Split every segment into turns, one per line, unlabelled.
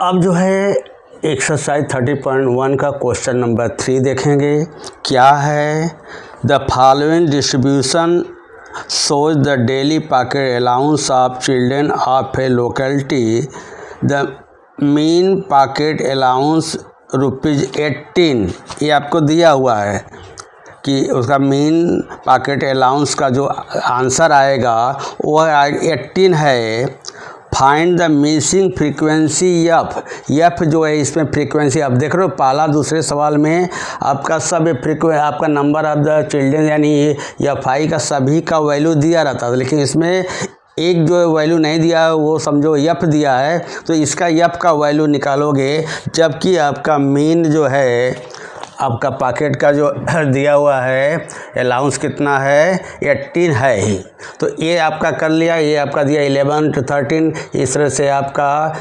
अब जो है एक्सरसाइज 30.1 का क्वेश्चन नंबर 3 देखेंगे। क्या है? The following distribution shows the daily pocket allowance of children of a locality. The mean pocket allowance ₹18। ये आपको दिया हुआ है कि उसका मीन पॉकेट अलाउंस का जो आंसर आएगा वह 18 है। Find the missing frequency F जो है इसमें फ्रीक्वेंसी आप देख रहे हो। पहला दूसरे सवाल में आपका सब आपका नंबर ऑफ द चिल्ड्रन यानी एफ आई का सभी का वैल्यू दिया रहता था, लेकिन इसमें एक जो वैल्यू नहीं दिया वो समझो एफ दिया है, तो इसका एफ का वैल्यू निकालोगे, जबकि आपका मीन जो है आपका पॉकेट का जो दिया हुआ है अलाउंस कितना है 18 है ही। तो ये आपका कर लिया, ये आपका दिया 11 to 13। इस तरह से आपका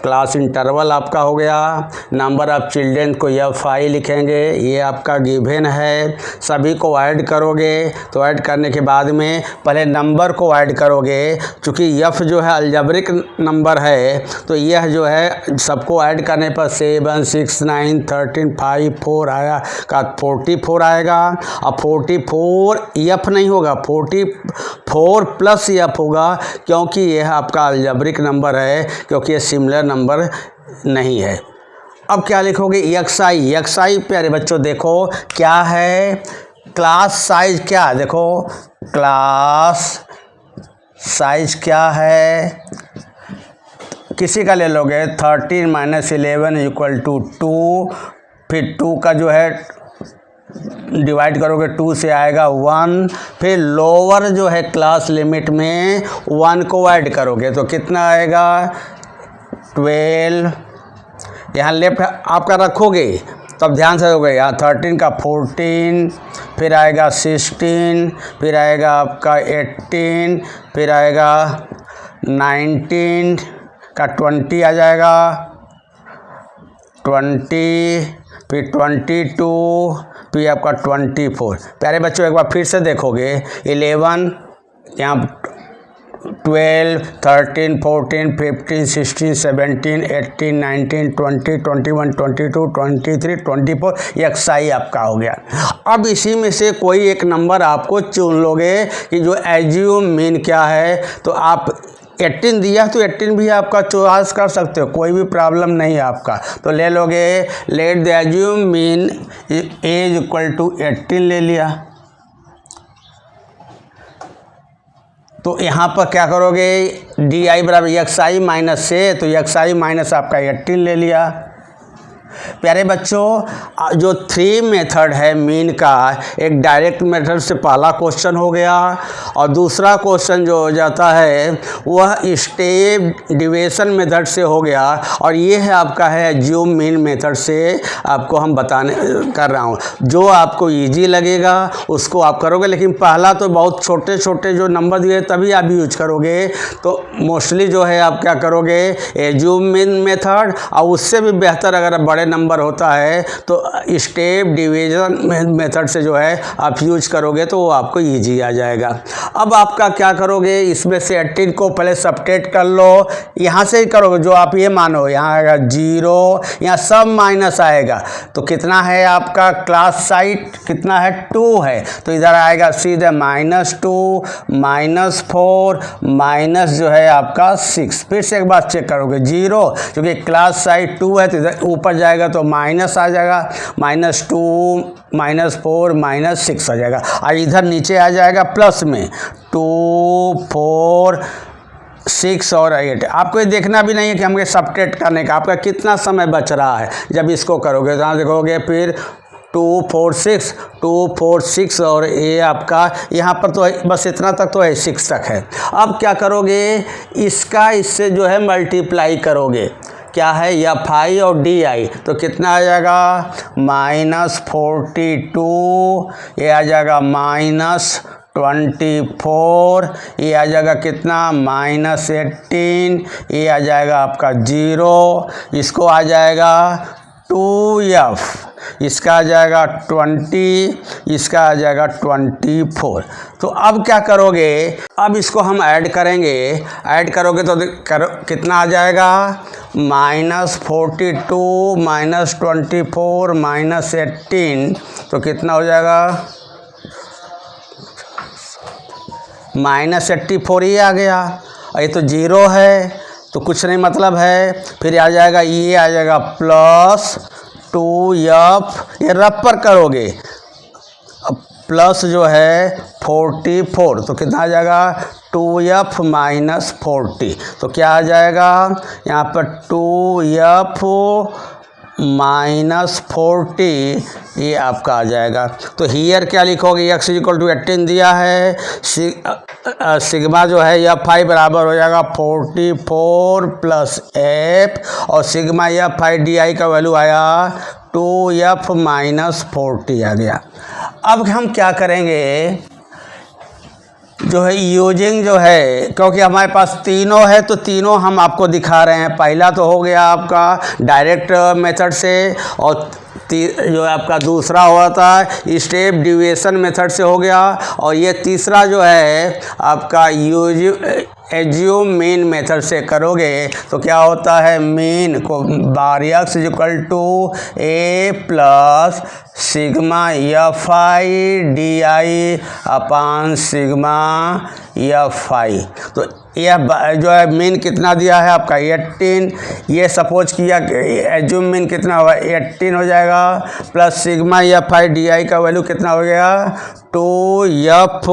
क्लास इंटरवल आपका हो गया। नंबर ऑफ चिल्ड्रन को एफ आई लिखेंगे, ये आपका गिवन है। सभी को ऐड करोगे तो ऐड करने के बाद में पहले नंबर को ऐड करोगे, चूँकि एफ जो है अलजेब्रिक नंबर है तो यह जो है सबको ऐड करने पर 7 6 9 13 5 4 आया का 44 आएगा। अब 44 एफ नहीं होगा, 44 प्लस एफ होगा, क्योंकि यह आपका अलजेब्रिक नंबर है, क्योंकि ये सिमिलर नंबर नहीं है। अब क्या लिखोगे? एक्स आई प्यारे बच्चों देखो क्या है, क्लास साइज क्या है, देखो क्लास साइज क्या है, किसी का ले लोगे 13 - 11 = 2, फिर 2 का जो है डिवाइड करोगे 2 से आएगा 1, फिर लोअर जो है क्लास लिमिट में 1 को ऐड करोगे तो कितना आएगा 12। यहाँ लेफ्ट आपका रखोगे तब ध्यान से होगा, यहाँ 13 का 14, फिर आएगा 16, फिर आएगा आपका 18, फिर आएगा 19 का 20 आ जाएगा 20, फिर 22, फिर आपका 24। प्यारे बच्चों एक बार फिर से देखोगे 11, यहाँ 12, 13, 14, 15, 16, 17, 18, 19, 20, 21, 22, 23, 24 एक्स आई आपका हो गया। अब इसी में से कोई एक नंबर आपको चुन लोगे कि जो एज्यूम मीन क्या है, तो आप 18 दिया तो 18 भी आपका चॉइस कर सकते हो, कोई भी प्रॉब्लम नहीं है आपका। तो ले लोगे let the assume mean age = 18 ले लिया। तो यहाँ पर क्या करोगे डी आई बराबर एक्स आई माइनस से, तो एक्स आई माइनस आपका 18 ले लिया। प्यारे बच्चों जो 3 मेथड है मीन का, एक डायरेक्ट मेथड से पहला क्वेश्चन हो गया, और दूसरा क्वेश्चन जो हो जाता है वह स्टेप डिविजन मेथड से हो गया, और ये है आपका है एज्यूम मीन मेथड से आपको हम बताने कर रहा हूँ। जो आपको इजी लगेगा उसको आप करोगे, लेकिन पहला तो बहुत छोटे छोटे जो नंबर दिए तभी आप यूज करोगे, तो मोस्टली जो है आप क्या करोगे एज्यूम मीन मेथड, और उससे भी बेहतर अगर बड़े नंबर होता है तो स्टेप डिवीजन मेथड से जो है आप यूज करोगे तो वो आपको इजी आ जाएगा। अब आपका क्या करोगे, इसमें से 18 को पहले सबट्रैक्ट कर लो, यहाँ से ही करोगे जो आप ये मानो, यहाँ आएगा 0, यहाँ सब माइनस आएगा, तो कितना है आपका क्लास साइज कितना है 2 है, तो इधर आएगा सीधे -2 -4 माइनस जो है आपका 6। फिर से एक बार चेक करोगे 0, क्योंकि क्लास साइज 2 है तो इधर ऊपर जाएगा तो माइनस आ जाएगा, -2 -4 -6 आ जाएगा, और इधर नीचे आ जाएगा प्लस में 2 4 6 और 8। आपको ये देखना भी नहीं है कि हमको सबट्रैक्ट करने का, आपका कितना समय बच रहा है जब इसको करोगे। तो देखोगे फिर 2 4 6 2 4 6 और ये आपका यहाँ पर तो बस इतना तक तो है 6 तक है। अब क्या करोगे इसका इससे जो है मल्टीप्लाई करोगे, क्या है एफ आई और डी आई, तो कितना आ जाएगा -42, ये आ जाएगा -24, ये आ जाएगा कितना -18, ये आ जाएगा आपका 0, इसको आ जाएगा 2f, इसका आ जाएगा 20, इसका आ जाएगा 24। तो अब क्या करोगे, अब इसको हम ऐड करेंगे, ऐड करोगे तो कितना आ जाएगा, -42 -24 -18, तो कितना हो जाएगा, -84 ही आ गया। और ये तो 0 है तो कुछ नहीं मतलब है, फिर आ जाएगा, ये आ जाएगा +2f, ये रफ पर करोगे, प्लस जो है 44, तो कितना आ जाएगा, 2f -40, तो क्या आ जाएगा यहाँ पर 2f -40, ये आपका आ जाएगा। तो हियर क्या लिखोगे, x = 18 दिया है, सिग्मा जो है f बराबर हो जाएगा 44 + f, और सिग्मा f di का वैल्यू आया 2f -40 आ गया। अब हम क्या करेंगे, जो है यूजिंग जो है, क्योंकि हमारे पास तीनों है तो तीनों हम आपको दिखा रहे हैं। पहला तो हो गया आपका डायरेक्ट मेथड से, और जो आपका दूसरा हुआ था स्टेप डिविएशन मेथड से हो गया, और ये तीसरा जो है आपका एज्यूम मीन मेथड से करोगे तो क्या होता है, मीन को x = a + sigma fi di upon sigma fi। तो यह जो है मीन कितना दिया है आपका 18, ये सपोज किया एज्यूम मीन कितना हुआ 18 हो जाएगा, प्लस सिग्मा fi di का वैल्यू कितना हो गया 2f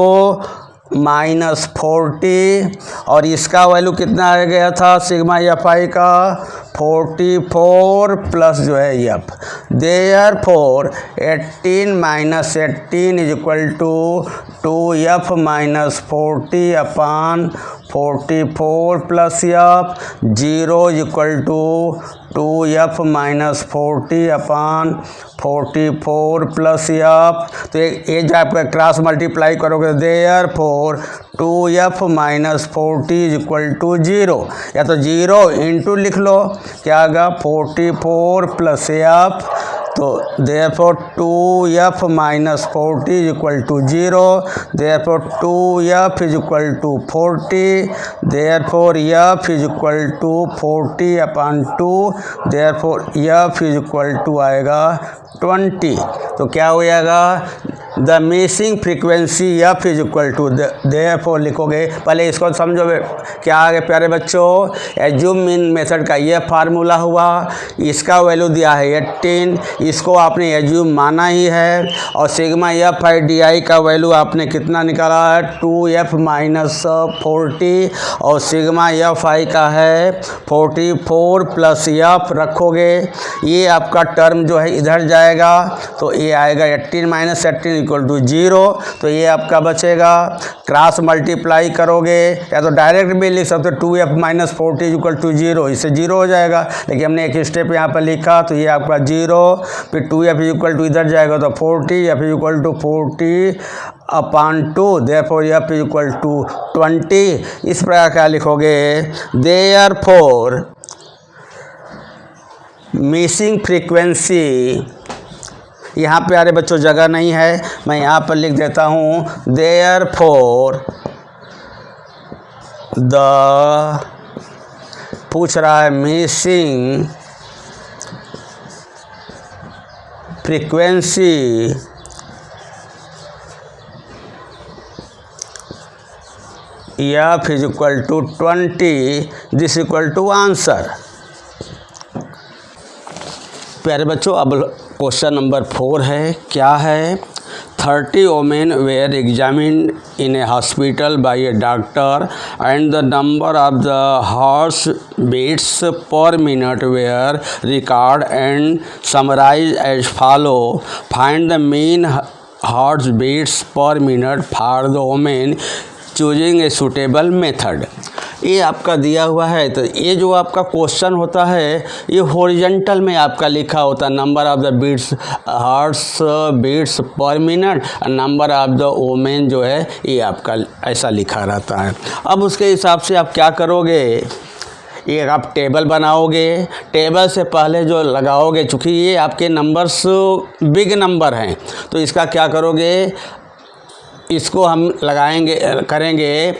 -40, और इसका वैल्यू कितना आ गया था सिग्मा fi का 44 प्लस जो है f। देयरफॉर 18 - 18 = 2f -40 अपान 44 प्लस f, 0 = 2f -40 अपान 44 प्लस f। तो ये जो आपका क्रॉस मल्टीप्लाई करोगे, देयरफॉर 2f -40 = 0, या तो 0 इंटू लिख लो, क्या आएगा 44 प्लस f, तो therefore 2f -40 = 0, therefore 2f = 40, therefore f = 40 अपान 2, देयरफॉर f = आएगा 20। तो क्या हो जाएगा, the missing frequency f = therefore लिखोगे। पहले इसको समझो क्या आगे प्यारे बच्चों, एज्यूम मीन मेथड का ये फार्मूला हुआ, इसका वैल्यू दिया है 18, इसको आपने एज्यूम माना ही है, और सिग्मा fi di का वैल्यू आपने कितना निकाला है 2f -40, और सिग्मा fi का है 44 प्लस f रखोगे, ये आपका टर्म जो है इधर जाएगा, तो ये आएगा 18 - 18 = 0, तो ये आपका बचेगा। क्रॉस मल्टीप्लाई करोगे, या तो डायरेक्ट भी लिख सकते हो 2f -40 = 0, इससे 0 हो जाएगा, लेकिन हमने एक स्टेप यहाँ पर लिखा, तो ये आपका 0, फिर 2f = इधर जाएगा तो 40, f = 40 अपान 2, देयरफॉर f = 20। इस प्रकार क्या लिखोगे, देयरफॉर मिसिंग फ्रीक्वेंसी, यहाँ पे अरे बच्चों जगह नहीं है, मैं यहाँ पर लिख देता हूँ, देयरफॉर पूछ रहा है missing frequency f = 20, this = answer. प्यारे बच्चों, अब क्वेश्चन नंबर 4 है, क्या है, 30 women were examined in a hospital by a doctor and the number of the heartbeats per minute were recorded and summarized as follow. Find the mean heartbeats per minute for the women choosing a suitable method. ये आपका दिया हुआ है, तो ये जो आपका question होता है ये हॉरिजॉन्टल में आपका लिखा होता है, number of the beats hearts beats per minute, number of the women जो है ये आपका ऐसा लिखा रहता है। अब उसके हिसाब से आप क्या करोगे, ये आप टेबल बनाओगे, टेबल से पहले जो लगाओगे, चूँकि ये आपके नंबर्स बिग नंबर हैं तो इसका क्या करोगे, इसको हम करेंगे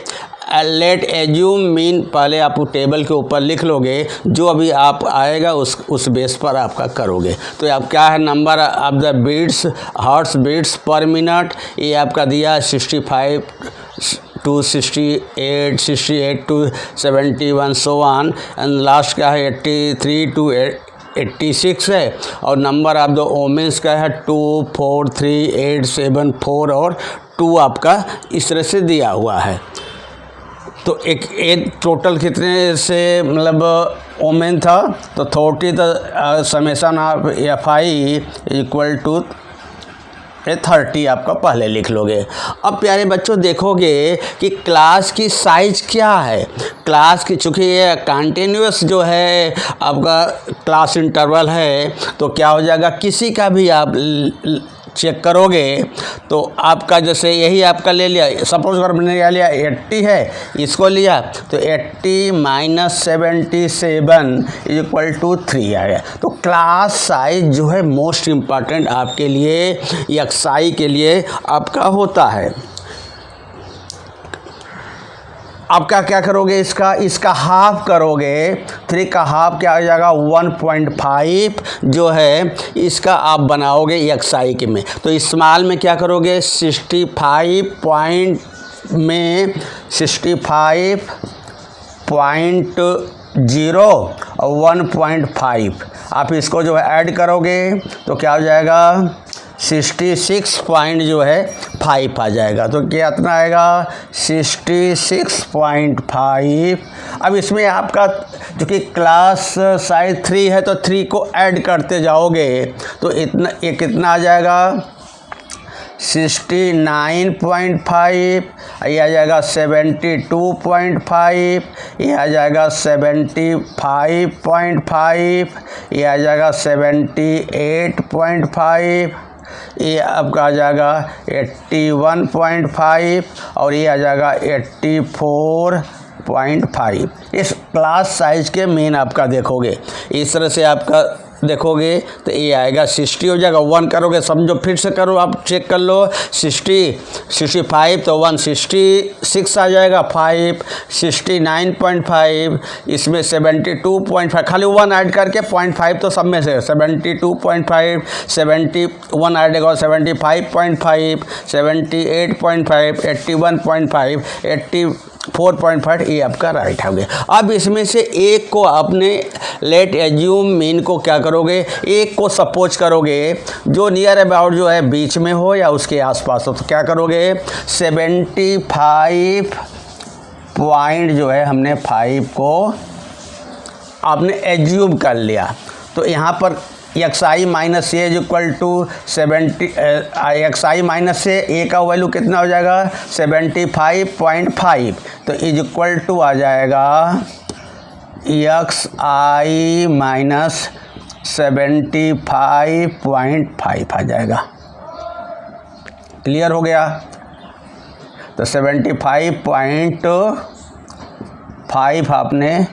लेट एज्यूम मीन, पहले आप टेबल के ऊपर लिख लोगे, जो अभी आप आएगा उस बेस पर आपका करोगे। तो आप क्या है, number of the beats, hearts beats per minute, ये आपका दिया 65 to 68, 68 to 71 so on, and last क्या है 83 to 86 है, और नंबर ऑफ द वोमेंस का है 2, 4, 3, 8, 7, 4 और 2 आपका इस तरह से दिया हुआ है। तो एक टोटल कितने से मतलब वोमेन था, तो 30 तो summation of FI equal to 30 आपका पहले लिख लोगे। अब प्यारे बच्चों देखोगे कि क्लास की साइज क्या है, क्लास की, चूँकि ये कंटिन्यूस जो है आपका क्लास इंटरवल है, तो क्या हो जाएगा, किसी का भी आप चेक करोगे तो आपका जैसे यही आपका ले लिया, सपोज अगर मैंने लिया 80 है, इसको लिया तो 80 - 77 इक्वल टू 3 आएगा। तो क्लास साइज जो है मोस्ट इम्पॉर्टेंट आपके लिए, एक्सआई के लिए आपका होता है। आपका क्या करोगे, इसका हाफ करोगे, 3 का हाफ क्या आ जाएगा 1.5 जो है इसका आप बनाओगे एक्सआई के में। तो स्मॉल में क्या करोगे 65.0 और 1.5 आप इसको जो है ऐड करोगे तो क्या हो जाएगा 66 पॉइंट जो है 5 आ जाएगा। तो कितना आएगा 66.5। अब इसमें आपका जो कि क्लास साइज 3 है तो 3 को ऐड करते जाओगे तो ये कितना आ जाएगा 69.5, ये आ जाएगा 72.5, ये आ जाएगा 75.5, ये आ जाएगा 78.5, ये आपका आ जाएगा 81.5 और ये आ जाएगा 84.5। इस क्लास साइज के मेन आपका देखोगे, इस तरह से आपका देखोगे तो ये आएगा 60 हो जाएगा। 1 करोगे, समझो फिर से करो, आप चेक कर लो 65 तो 166 आ जाएगा, 5 69.5, इसमें 72.5 खाली 1 ऐड करके 0.5 तो सब में से 72.5, 71 ऐड होगा 75.5, 78.5, 81.5, 84.5, ये आपका राइट हो गया। अब इसमें से एक को आपने लेट एज्यूम मीन को क्या करोगे, एक को सपोज करोगे जो नियर अबाउट जो है बीच में हो या उसके आसपास हो, तो क्या करोगे 75 पॉइंट जो है हमने 5 को आपने एज्यूम कर लिया। तो यहाँ पर XI minus A equal to 70, XI minus से ए का वैल्यू कितना हो जाएगा 75.5, तो इज इक्वल टू आ जाएगा XI माइनस 75.5 आ जाएगा। क्लियर हो गया। तो 75.5 आपने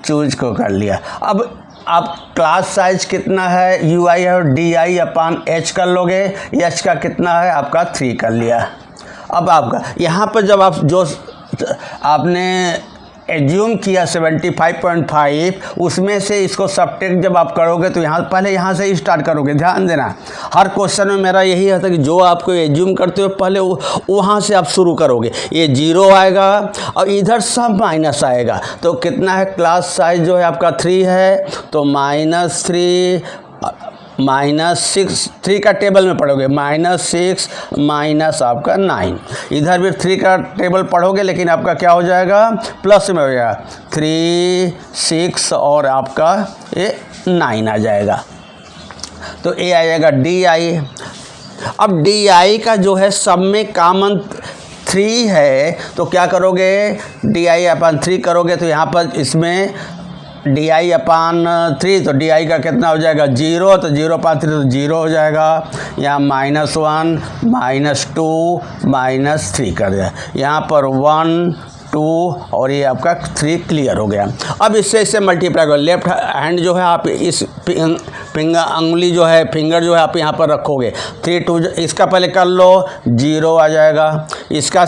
चूज को कर लिया। अब आप क्लास साइज कितना है UI है और DI अपान H कर लोगे, H का कितना है आपका 3 कर लिया। अब आपका यहाँ पर जब आप जो आपने एज्यूम किया 75.5 उसमें से इसको सब्ट्रैक्ट जब आप करोगे तो पहले यहाँ से ही स्टार्ट करोगे। ध्यान देना, हर क्वेश्चन में मेरा यही होता है कि जो आपको एज्यूम करते हो पहले वहाँ से आप शुरू करोगे। ये 0 आएगा और इधर सब माइनस आएगा। तो कितना है क्लास साइज जो है आपका 3 है, तो -3 -6 3 का टेबल में पढ़ोगे -6 माइनस आपका 9, इधर भी 3 का टेबल पढ़ोगे लेकिन आपका क्या हो जाएगा प्लस में हो जाएगा 3 6 और आपका ये 9 आ जाएगा। तो ये आ जाएगा DI। अब DI का जो है सब में कॉमन 3 है, तो क्या करोगे DI अपान 3 करोगे तो यहाँ पर इसमें DI अपान 3, तो DI का कितना हो जाएगा 0, तो 0 अपान 3 तो 0 हो जाएगा। यहाँ -1 -2 -3 कर दिया, यहाँ पर 1 2 और ये आपका 3 क्लियर हो गया। अब इससे इससे मल्टीप्लाई करो, लेफ्ट हैंड जो है आप इस अंगुली जो है फिंगर जो है आप यहाँ पर रखोगे, 3 2 इसका पहले कर लो 0 आ जाएगा, इसका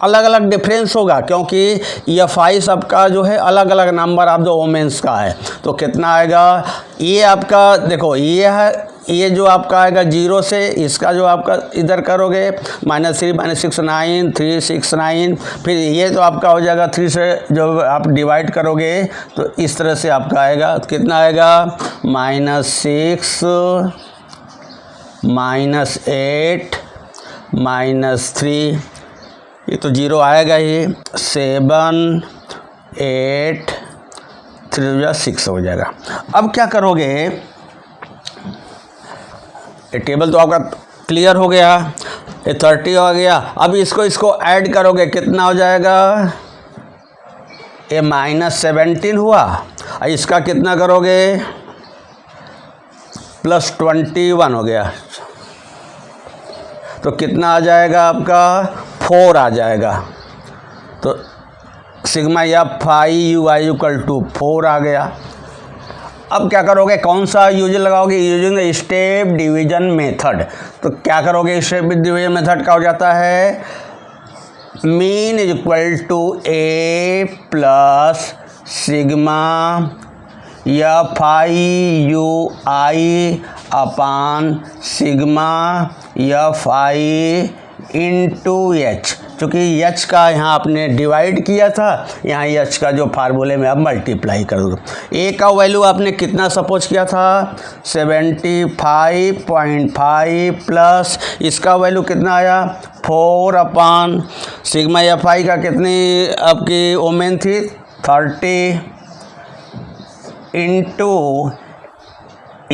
अलग अलग डिफरेंस होगा क्योंकि EFI सबका जो है अलग अलग नंबर ऑफ द वोमेंस का है। तो कितना आएगा, ये आपका देखो ये है, ये जो आपका आएगा 0 से, इसका जो आपका इधर करोगे -3 -6 9 3 6 9, फिर ये तो आपका हो जाएगा 3 से जो आप डिवाइड करोगे तो इस तरह से आपका आएगा, कितना आएगा -6 -8 -3, ये तो 0 आएगा ही, 7 8 3 6 हो जाएगा। अब क्या करोगे, ये टेबल तो आपका क्लियर हो गया, ये 30 हो गया। अब इसको ऐड करोगे कितना हो जाएगा, ये -17 हुआ, और इसका कितना करोगे +21 हो गया, तो कितना आ जाएगा आपका 4 आ जाएगा। तो सिग्मा FI = 4 आ गया। अब क्या करोगे, कौन सा यूज लगाओगे, यूजिंग स्टेप डिवीजन मेथड। तो क्या करोगे, स्टेप डिवीजन मेथड का हो जाता है mean = A plus sigma FI upon sigma FI into H, चूँकि H का यहाँ आपने डिवाइड किया था, यहाँ H का जो फार्मूले में आप मल्टीप्लाई कर दो। A का वैल्यू आपने कितना सपोज किया था 75.5 प्लस इसका वैल्यू कितना आया 4 अपान सिग्मा FI का कितनी आपकी ओमेन थी 30 इंटू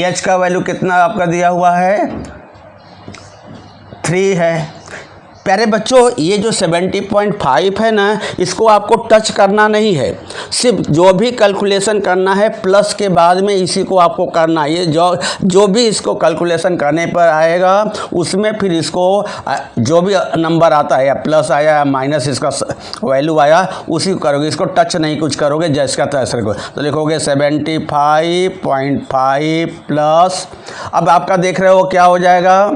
H का वैल्यू कितना आपका दिया हुआ है 3 है। प्यारे बच्चों, ये जो 70.5 है ना, इसको आपको टच करना नहीं है, सिर्फ जो भी कैलकुलेशन करना है प्लस के बाद में इसी को आपको करना है। ये जो भी इसको कैलकुलेशन करने पर आएगा उसमें फिर इसको जो भी नंबर आता है या प्लस आया या माइनस इसका वैल्यू आया उसी को करोगे, इसको टच नहीं कुछ करोगे, जैसा तैसा रखोगे। तो लिखोगे 75.5 प्लस, अब आपका देख रहे हो क्या हो जाएगा,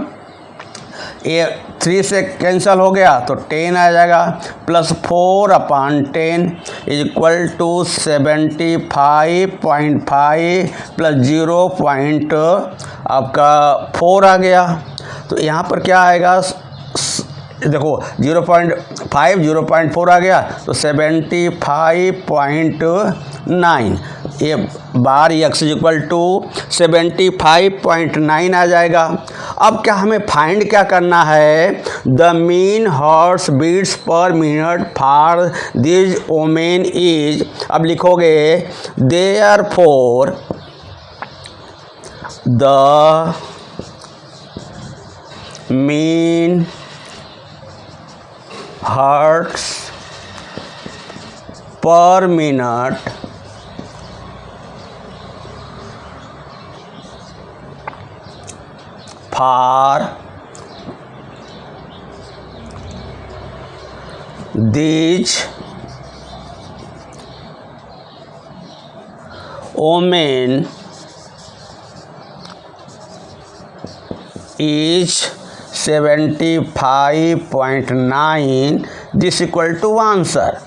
ये 3 से कैंसिल हो गया तो 10 आ जाएगा, प्लस 4 अपान 10 = 75.5 प्लस 0 पॉइंट आपका 4 आ गया। तो यहाँ पर क्या आएगा, देखो 0.5 0.4 आ गया तो 75.9, ये बार x = 75.9 आ जाएगा। अब क्या हमें फाइंड क्या करना है, the mean heart beats per minute for this women is, अब लिखोगे therefore the mean hearts per minute for these women is 75.9, this equal to answer.